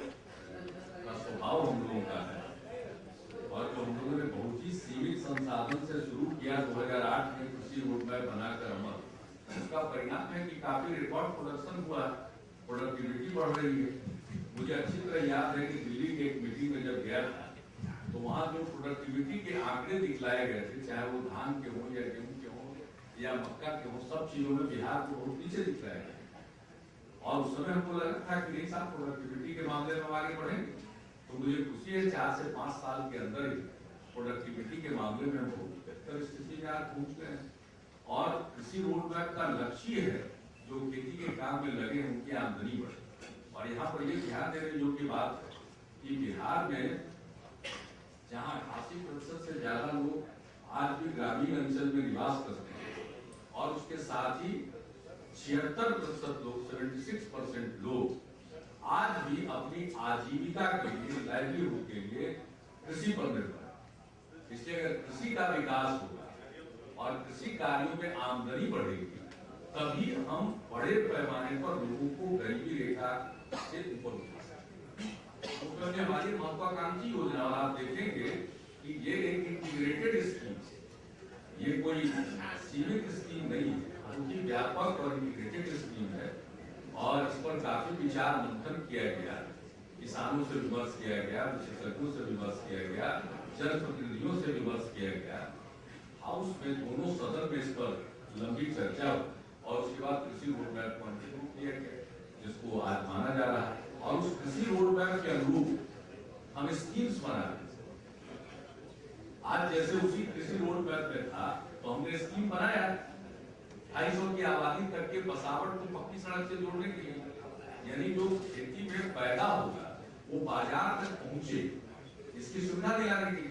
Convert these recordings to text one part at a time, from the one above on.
का स्वभाव हम लोगों का है। और जो हम लोगों ने बहुत ही सीमित संसाधन से शुरू किया 2008 में कृषि रोडमैप बनाकर अमल, उसका परिणाम है कि काफी रिकॉर्ड प्रोडक्शन हुआ, प्रोडक्टिविटी बढ़ रही है। मुझे अच्छी तरह याद है कि दिल्ली की एक मीटिंग में जब गया था तो वहां जो प्रोडक्टिविटी के आंकड़े दिखलाए गए थे, चाहे वो धान के हों या गेहूं के हों या मक्का के हों, सब चीजों में बिहार को बहुत पीछे दिखलाया गया। और उस समय हमको लगा था कि नहीं साहब प्रोडक्टिविटी के मामले में आगे बढ़ेंगे। तो मुझे खुशी है 4 से 5 साल के अंदर ही प्रोडक्टिविटी के मामले में बहुत बेहतर स्थिति में आज पहुंच गए हैं। और कृषि रोडमैप का लक्ष्य है जो खेती के काम में लगे उनकी आमदनी बढ़े। और यहाँ पर ये ध्यान देने योग्य बात है कि बिहार में जहाँ 88% से ज्यादा लोग आज भी ग्रामीण अंचल में निवास करते हैं और उसके साथ ही 76% लोग 76% लोग आज भी अपनी आजीविका के लिए, लाइवलीहुड के लिए कृषि पर निर्भर है। इसलिए अगर कृषि का विकास होगा और कृषि कार्यों में आमदनी बढ़ेगी तभी हम बड़े पैमाने पर लोगों को गरीबी रेखा से ऊपर उठा सकते हैं। तो हमारी महत्वाकांक्षी योजना, और आप देखेंगे कि ये एक इंटीग्रेटेड स्कीम है, ये कोई सीमित स्कीम नहीं है, बल्कि व्यापक और इंटीग्रेटेड स्कीम है। और इस पर काफी विचार मंथन किया गया, किसानों से विमर्श किया गया, विशेषज्ञों से विमर्श किया गया, जनप्रतिनिधियों से विमर्श किया गया। हाउस में दोनों सदन में इस पर लंबी चर्चा और उसके बाद कृषि रोडमैप को अंतिम किया गया, जिसको आज माना जा रहा है। और उस कृषि रोडमैप के अनुरूप हम स्कीम्स बना रहे हैं। आज जैसे उसी कृषि रोडमैप में था तो हमने स्कीम बनाया 250 की आबादी तक के बसावट को पक्की सड़क से जोड़ने के लिए, यानी जो खेती में पैदा होगा वो बाजार तक पहुंचे, इसकी सुविधा दिलाने के लिए।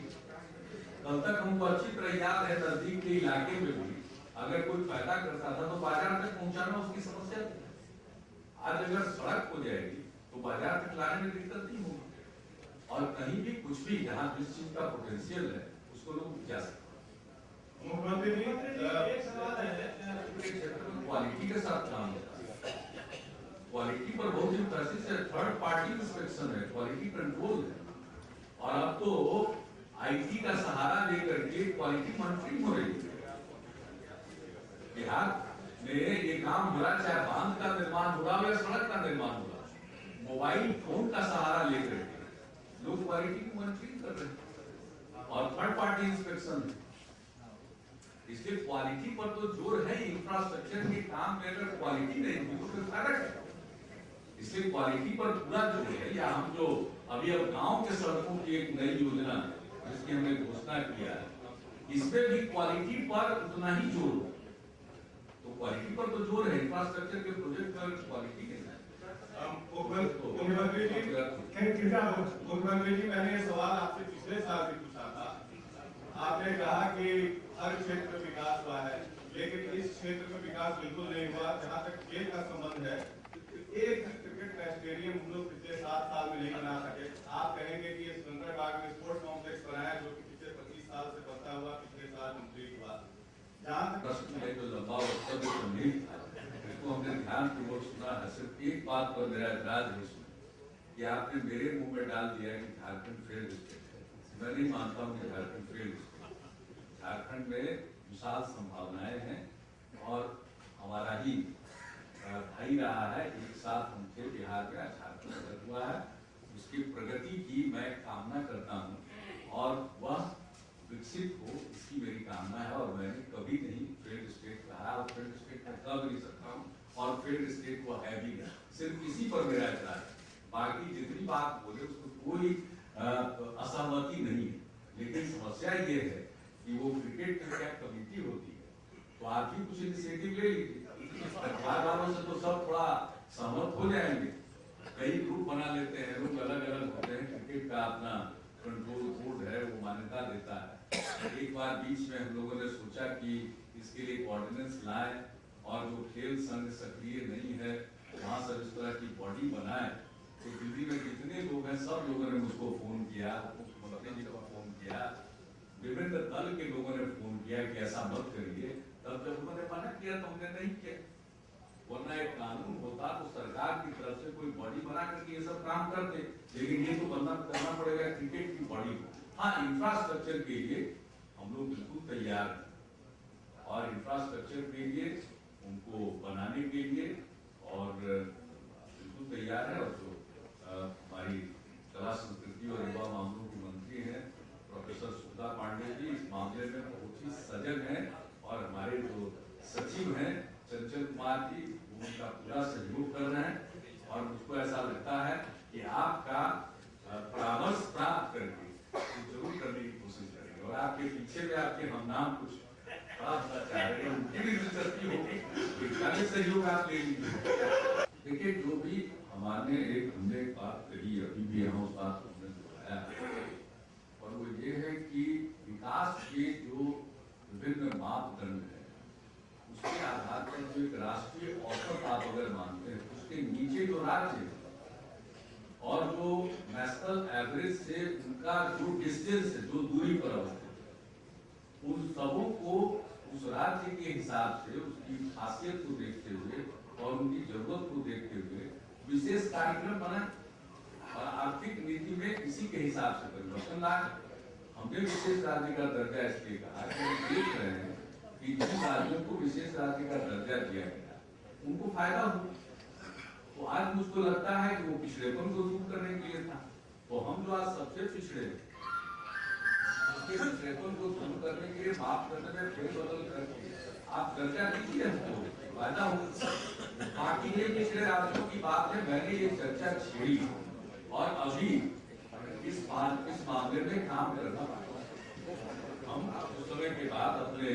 कल तक हमको अच्छी तरह याद है नजदीक के इलाके में भी अगर कोई पैदा करता था तो बाजार तक पहुंचाना उसकी समस्या थी। आज अगर सड़क हो जाएगी तो बाजार तक लाने में दिक्कत नहीं होगी और कहीं भी कुछ भी जहाँ जिस चीज का पोटेंशियल है उसको लोग जा सकते हैं। मुख्यमंत्री जी, एक सवाल है, क्षेत्र में क्वालिटी के साथ काम होता है, क्वालिटी पर बहुत ही प्रेसिस है, थर्ड पार्टी इंस्पेक्शन है, क्वालिटी कंट्रोल है। और अब तो आईटी का सहारा लेकर के क्वालिटी मॉनिटरिंग हो रही है। बिहार में ये काम हो रहा है, चाहे बांध का निर्माण हो रहा हो या सड़क का निर्माण हो रहा है, मोबाइल फोन का सहारा लेकर के लोग क्वालिटी की मॉनिटरिंग कर रहे हैं और थर्ड पार्टी इंस्पेक्शन है। इसलिए क्वालिटी पर तो जोर है। इंफ्रास्ट्रक्चर के काम में अगर क्वालिटी नहीं होगी तो फिर फायदा क्या? इसलिए क्वालिटी पर पूरा जोर है। या हम जो अभी अब गांव के सड़कों की एक नई योजना जिसकी हमने घोषणा किया है, इसमें भी क्वालिटी पर उतना ही जोर हो। तो क्वालिटी पर तो जोर है, इंफ्रास्ट्रक्चर के प्रोजेक्ट पर क्वालिटी के मुख्यमंत्री जी, मैंने ये सवाल आपसे पिछले साल भी पूछा था। आपने कहा कि हर क्षेत्र में विकास हुआ है, लेकिन इस क्षेत्र में विकास बिल्कुल नहीं हुआ। जहाँ तक खेल का संबंध है, एक क्रिकेट का स्टेडियम हम लोग पिछले 7 साल में नहीं बना सके। आप कहेंगे कि ये सुरेंद्र बाग में स्पोर्ट्स कॉम्प्लेक्स बनाया जो कि पिछले 25 साल से बनता हुआ, पिछले साल कंप्लीट हुआ। प्रश्न है जो लंबा वक्तव्य नहीं था, इसको हमने ध्यान पूर्वक सुना है। सिर्फ एक बात पर मेरा एतराज है इसमें कि आपने मेरे मुंह में डाल दिया कि झारखंड फेल्ड स्टेट है। मैं नहीं मानता हूँ कि झारखंड फेल्ड स्टेट है। झारखंड में विशाल संभावनाएं हैं और हमारा ही भाई रहा है, एक साथ हम थे बिहार में, झारखंड हुआ है। उसकी प्रगति की मैं कामना करता हूँ और वह विकसित हो, इसकी मेरी कामना है। और मैंने कभी नहीं फेल्ड स्टेट कहा और फेल्ड स्टेट में कह भी नहीं सकता हूँ और फेल्ड स्टेट वो है भी नहीं। सिर्फ इसी पर मेरा एतराज है। बाकी जितनी बात बोले उसको कोई असहमति नहीं है, लेकिन समस्या ये है कि वो क्रिकेट की क्या कमेटी होती है तो आप भी कुछ इनिशिएटिव ले लीजिए। अखबार वालों से तो सब थोड़ा सहमत हो जाएंगे, कई ग्रुप बना लेते हैं, लोग अलग अलग होते हैं, क्रिकेट का अपना कंट्रोल बोर्ड है वो मान्यता देता है। एक बार बीच में हम लोगों ने सोचा कि इसके लिए ऑर्डिनेंस लाए और जो खेल संघ सक्रिय नहीं है वहां सब इस तरह की बॉडी बनाए। तो दिल्ली में जितने लोग हैं सब लोगों ने मुझको फोन किया, मुख्यमंत्री जी को फोन किया, विभिन्न दल के लोगों ने फोन किया कि ऐसा मत करिए। तब जब उन्होंने मना किया तो हमने नहीं किया। वरना एक कानून होता तो सरकार की तरफ से कोई बॉडी बना करके ये सब काम करते, लेकिन ये तो बनना करना पड़ेगा क्रिकेट की बॉडी को। हाँ, इंफ्रास्ट्रक्चर के लिए हम लोग बिल्कुल तैयार हैं और इंफ्रास्ट्रक्चर के लिए उनको बनाने के लिए और बिल्कुल तैयार है। और जो हमारी कला संस्कृति और युवा मामलों की मंत्री हैं प्रोफेसर सुधा पांडे जी इस मामले में बहुत ही सजग हैं और हमारे जो सचिव हैं चंचल कुमार जी उनका पूरा सहयोग कर रहे हैं और मुझको ऐसा लगता है कि आपका परामर्श प्राप्त करके जरूर करने की कोशिश करेंगे और आपके पीछे में आपके हम नाम कुछ बड़ा चाह रहे हैं, उनकी भी दिलचस्पी होगी, सहयोग आप ले लीजिए। देखिए, जो भी हमने एक बात कही अभी भी हम उस बात को हमने दोहराया और वो ये है कि विकास के जो विभिन्न मापदंड है उसके आधार पर जो एक राष्ट्रीय औसत आप अगर मानते हैं उसके नीचे जो राज्य और जो नेशनल एवरेज से उनका जो डिस्टेंस है, जो दूरी पर अवस्थित है, उन सबों को उस राज्य के हिसाब से उसकी खासियत को देखते हुए और उनकी जरूरत को देखते हुए विशेष कार्यक्रम बनाए और आर्थिक नीति में इसी के हिसाब से परिवर्तन लाए। हमने विशेष राज्य का दर्जा इसलिए कहा कि हम देख रहे हैं कि जिन राज्यों को विशेष राज्य का दर्जा दिया गया उनको फायदा हो। तो आज मुझको लगता है कि वो पिछड़ेपन को दूर करने के लिए था, तो हम जो आज सबसे पिछड़े उसके पिछड़ेपन को दूर करने के लिए मापदंड में फेरबदल करके आप दर्जा दीजिए हमको, फायदा हो। बाकी ये पिछड़े राज्यों की बात है, मैंने ये चर्चा छेड़ी और अभी इस मामले में काम करना पड़ा। हम कुछ समय के बाद अपने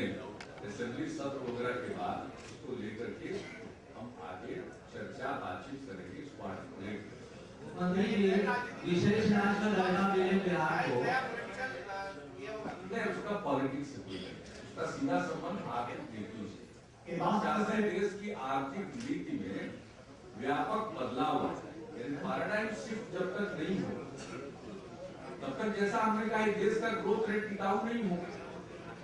असेंबली सत्र वगैरह के बाद इसको लेकर के हम आगे चर्चा बातचीत करेंगे इस बात को लेकर। मंत्री जी, विशेष राज्य का दर्जा मिले बिहार को, उसका पॉलिटिक्स से कोई उसका सीधा संबंध आर्थिक नीतियों से। देश की आर्थिक नीति में व्यापक बदलाव, पैराडाइम शिफ्ट जब तक नहीं हो तब तक जैसा हमने कहा देश का ग्रोथ रेट टिकाऊ नहीं हो।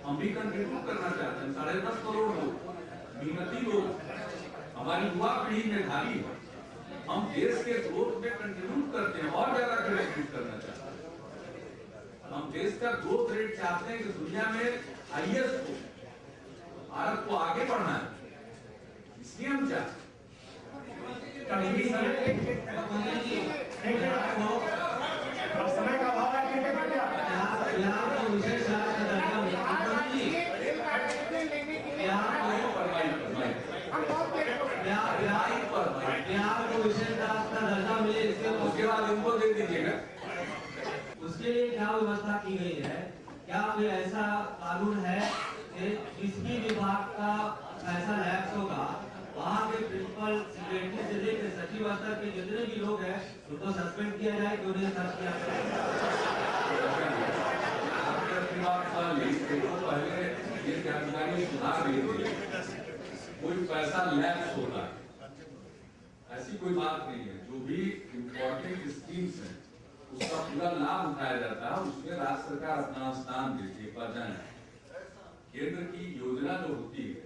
हम भी कंट्रीब्यूट करना चाहते हैं, 10.5 करोड़ लोग मेहनती लोग, हमारी युवा पीढ़ी मेधावी है, हम देश के ग्रोथ में कंट्रीब्यूट करते हैं और ज्यादा कंट्रीब्यूट करना चाहते हैं। हम देश का ग्रोथ रेट चाहते हैं कि दुनिया में हाईएस्ट हो, भारत को आगे बढ़ना है, इसलिए हम चाहते समय का अभाव है, बिहार को विशेष राज्य का दर्जा बिहार को विशेष राज्य का दर्जा मिले, उसके बाद इनको दे दीजिएगा। उसके लिए क्या व्यवस्था की गई है? क्या कोई ऐसा कानून है कि जिस भी विभाग का ऐसा लैप्स होगा वहाँ के प्रिंसिपल सेक्रेटरी से लेकर सचिव स्तर के जितने भी लोग हैं उनको सस्पेंड किया जाए कि उन्हें सर्च किया पहले ये जानकारी सुधार दी कोई पैसा लैप्स होता है ऐसी कोई बात नहीं है। जो भी इम्पोर्टेंट स्कीम्स हैं उसका पूरा लाभ उठाया जाता है, उसमें राज्य सरकार अपना स्थान देती है। केंद्र की योजना जो होती है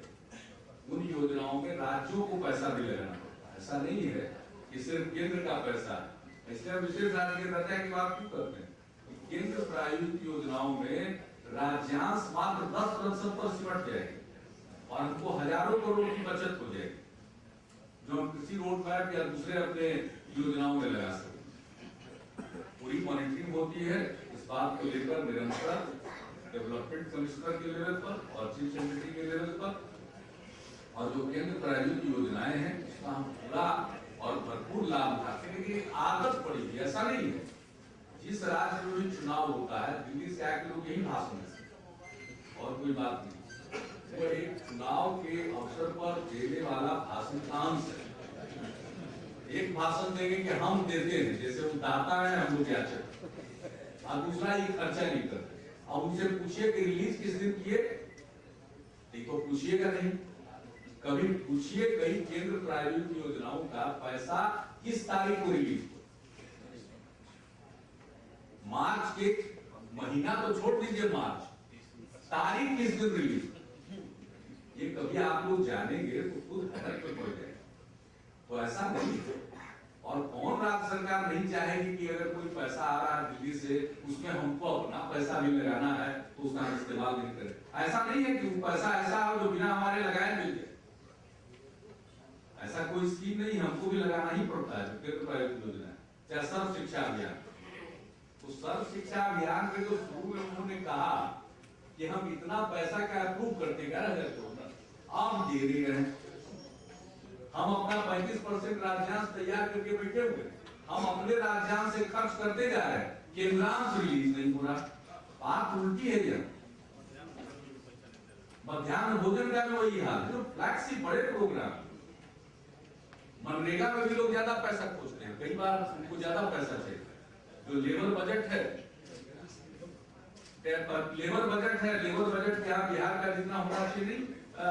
उन योजनाओं में राज्यों को पैसा भी लगाना पड़ता है, ऐसा नहीं है कि सिर्फ केंद्र का पैसा है। इसलिए विशेष राज्य के दर्जा की बात क्यों करते हैं? केंद्र प्रायोजित योजनाओं में राज्यांश मात्र 10% पर सिमट जाएगी और हमको हजारों करोड़ की बचत हो जाएगी जो हम किसी रोड मैप या दूसरे अपने योजनाओं में लगा सकते। पूरी मॉनिटरिंग होती है इस बात को लेकर निरंतर डेवलपमेंट कमिश्नर के लेवल पर और चीफ सेक्रेटरी के लेवल पर, और जो केंद्र प्रायोजित योजनाएं हैं उसका हम पूरा और भरपूर लाभ उठाते हैं। लेकिन आदत पड़ी, ऐसा नहीं है जिस राज्य में भी चुनाव होता है दिल्ली से आके लोग यही भाषण देते और कोई बात नहीं। वो एक चुनाव के अवसर पर देने वाला भाषण काम से एक भाषण देंगे कि हम देते हैं, जैसे वो दाता है हम लोग याचक, और दूसरा ये खर्चा नहीं करते। और उनसे पूछिए कि रिलीज किस दिन किए, देखो पूछिएगा नहीं। कभी पूछिए कई केंद्र प्रायोजित योजनाओं का पैसा किस तारीख को रिलीज हुआ, मार्च के महीना तो छोड़ दीजिए, मार्च तारीख किस दिन रिलीज, ये कभी आप लोग जानेंगे तो खुद हैरत में पड़ जाएगा। तो ऐसा नहीं है। और कौन राज्य सरकार नहीं चाहेगी कि अगर कोई पैसा आ रहा है दिल्ली से उसमें हमको अपना पैसा भी लगाना है तो उसका हम इस्तेमाल नहीं करें। ऐसा नहीं है कि वो पैसा ऐसा हो जो बिना हमारे लगाए मिल जाए, ऐसा कोई स्कीम नहीं, हमको भी लगाना ही पड़ता है। केंद्र प्रायोजित योजना है, चाहे सर्व शिक्षा अभियान, तो सर्व शिक्षा अभियान में जो शुरू में उन्होंने कहा कि हम इतना पैसा का अप्रूव करते 11,000 करोड़, आप दे रहे हैं, हम अपना 35% राज्यांश तैयार करके बैठे हुए, हम अपने राज्यांश से खर्च करते जा रहे हैं, केंद्रांश रिलीज नहीं हो रहा। बात उल्टी है। ये मध्याह्न भोजन का भी वही हाल है, जो फ्लैगशिप बड़े प्रोग्राम, मनरेगा में भी लोग ज्यादा पैसा खोजते हैं, कई बार उनको ज्यादा पैसा चाहिए। जो लेबर बजट है, लेबर बजट क्या बिहार का जितना होना चाहिए नहीं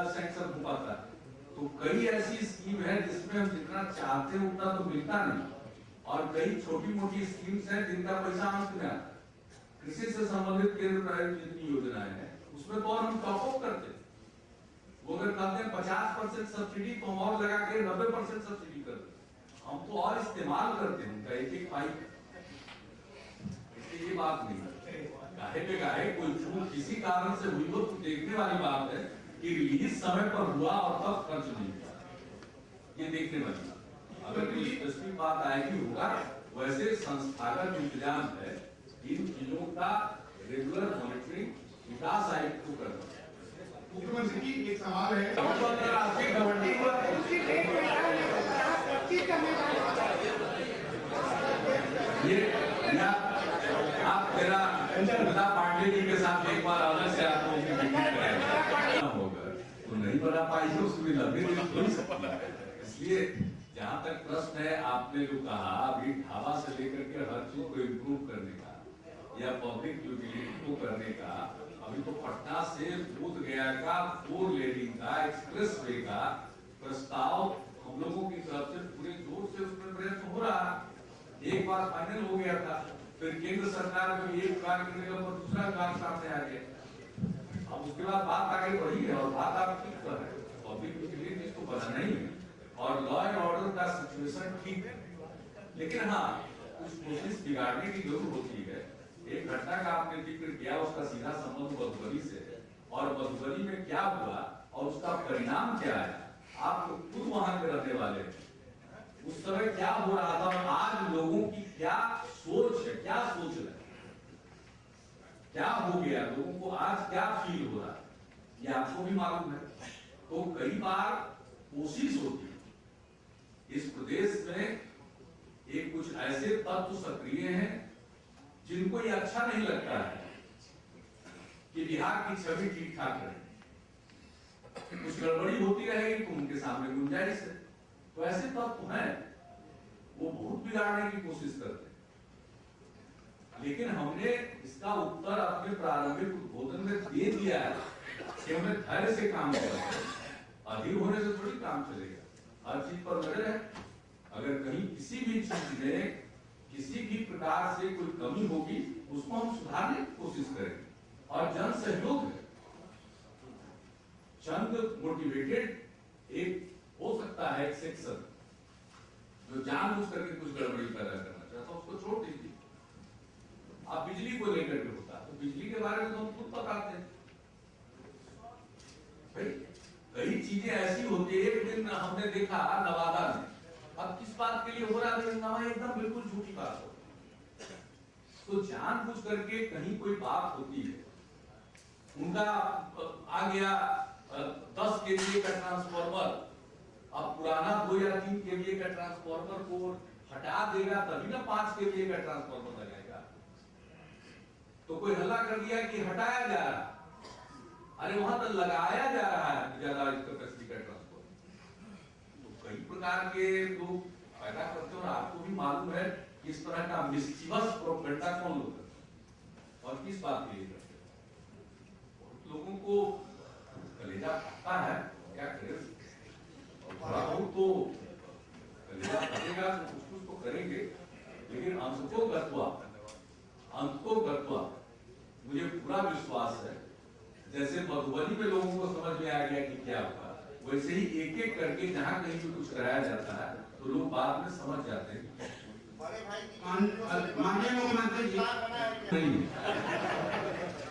सैंक्शन हो पाता है। तो कई ऐसी स्कीम है जिसमें हम जितना चाहते हैं उतना तो मिलता नहीं, और कई छोटी मोटी स्कीम्स हैं जिनका पैसा अंत में आता है। कृषि से संबंधित केंद्र प्रायोजित जितनी योजनाएं हैं उसमें तो और हम टॉप अप करते हैं। वो अगर कहते हैं 50% सब्सिडी तो हम और लगा के 90% सब्सिडी कर देते, हम तो और इस्तेमाल करते हैं उनका एक एक पाइप। इसलिए ये बात नहीं है, गाहे पे गाहे कोई चूक किसी कारण से हुई हो तो देखने वाली बात है कि रिलीज समय पर हुआ और तब खर्च नहीं हुआ, ये देखने वाली बात। अगर कोई स्पेसिफिक बात आएगी होगा, वैसे संस्थागत इंतजाम है इन चीजों का रेगुलर मॉनिटरिंग विकास आयुक्त को करना है। मुख्यमंत्री जी एक सवाल है, आपकी कमेटी ये आप तेरा पांडे जी के साथ एक बार अलग से आप लोगों की मीटिंग कराएंगे होगा तो नहीं बना पाएंगे, उसमें लंबी थोड़ी सकती है। इसलिए जहाँ तक प्रश्न है, आपने जो कहा अभी ढाबा से लेकर के हर चीज को इम्प्रूव करने का या पब्लिक यूटिलिटी को करने का, अभी तो पटना से बोध गया का 4 लेनिंग का एक्सप्रेस वे का प्रस्ताव हम लोगों की तरफ से पूरे जोर से उसमें प्रयत्न हो रहा है। एक बार फाइनल हो गया था, फिर केंद्र सरकार में एक कार्य करने के ऊपर दूसरा कार्य सामने आ गया। अब उसके बाद बात आगे बढ़ी है और बात आप ठीक कर रहे हैं, पब्लिक यूटिलिटी को बनाना ही है और लॉ एंड ऑर्डर का सिचुएशन ठीक है। लेकिन हाँ, कुछ कोशिश बिगाड़ने की जरूर होती है। एक घटना का आपने जिक्र किया, उसका सीधा संबंध मधुबनी से है और मधुबनी में क्या हुआ और उसका परिणाम क्या है, आप खुद वहां के रहने वाले हैं। उस समय क्या हो रहा था और आज लोगों की क्या सोच है, क्या सोच रहे, क्या हो गया लोगों को, आज क्या फील हो रहा है, ये आपको भी मालूम है। तो कई बार कोशिश होती है इस प्रदेश में, एक कुछ ऐसे तत्व सक्रिय हैं जिनको ये अच्छा नहीं लगता है कि बिहार की छवि ठीक ठाक रहे, कुछ गड़बड़ी होती रहेगी तो उनके सामने गुंजाइश है। तो ऐसे तत्व हैं, वो बहुत बिगाड़ने की कोशिश करते हैं। लेकिन हमने इसका उत्तर अपने प्रारंभिक उद्बोधन में दे दिया है कि हमें धैर्य से काम करना है, अधीर होने से थोड़ी काम चलेगा। हर चीज पर नजर है, अगर कहीं किसी भी चीज में किसी भी प्रकार से कोई कमी होगी उसको हम सुधारने की कोशिश करेंगे। और जन सहयोग है, चंद मोटिवेटेड एक हो सकता है एक सेक्शन जो जानबूझ करके कुछ गड़बड़ी पैदा करना चाहता है, उसको छोड़ दीजिए। आप बिजली को लेकर के होता तो बिजली के बारे में तो हम खुद बताते हैं भाई, कई चीजें ऐसी होती है। एक दिन हमने देखा नवादा में, अब किस बात के लिए हो रहा है, एकदम बिल्कुल झूठी बात हो, तो जानबूझ करके कहीं कोई बात होती है, उनका आ गया 10 केवीए का ट्रांसफार्मर, अब पुराना 2 या 3 केवीए का ट्रांसफार्मर को हटा देगा तभी ना 5 केवीए का ट्रांसफार्मर लगाएगा। तो कोई हल्ला कर दिया कि हटाया जा रहा, अरे वहां तो लगाया जा रहा है ज्यादा कैपेसिटी का ट्रांसफार्मर। तो कई प्रकार के लोग पैदा करते हैं और आपको भी मालूम है किस तरह का मिस्चीवस प्रोपेगेंडा कौन लोग करते और किस बात के लिए करते हैं। बहुत लोगों को कलेजा फटता है, क्या करें, थोड़ा बहुत तो कलेजा फटेगा तो कुछ तो करेंगे, लेकिन अंत को गत्वा मुझे पूरा विश्वास है जैसे मधुबनी में लोगों को समझ में आ गया कि क्या होगा, वैसे ही एक एक करके जहां कहीं भी कुछ कराया जाता है तो लोग बाद में समझ जाते हैं। माननीय मुख्यमंत्री जी नहीं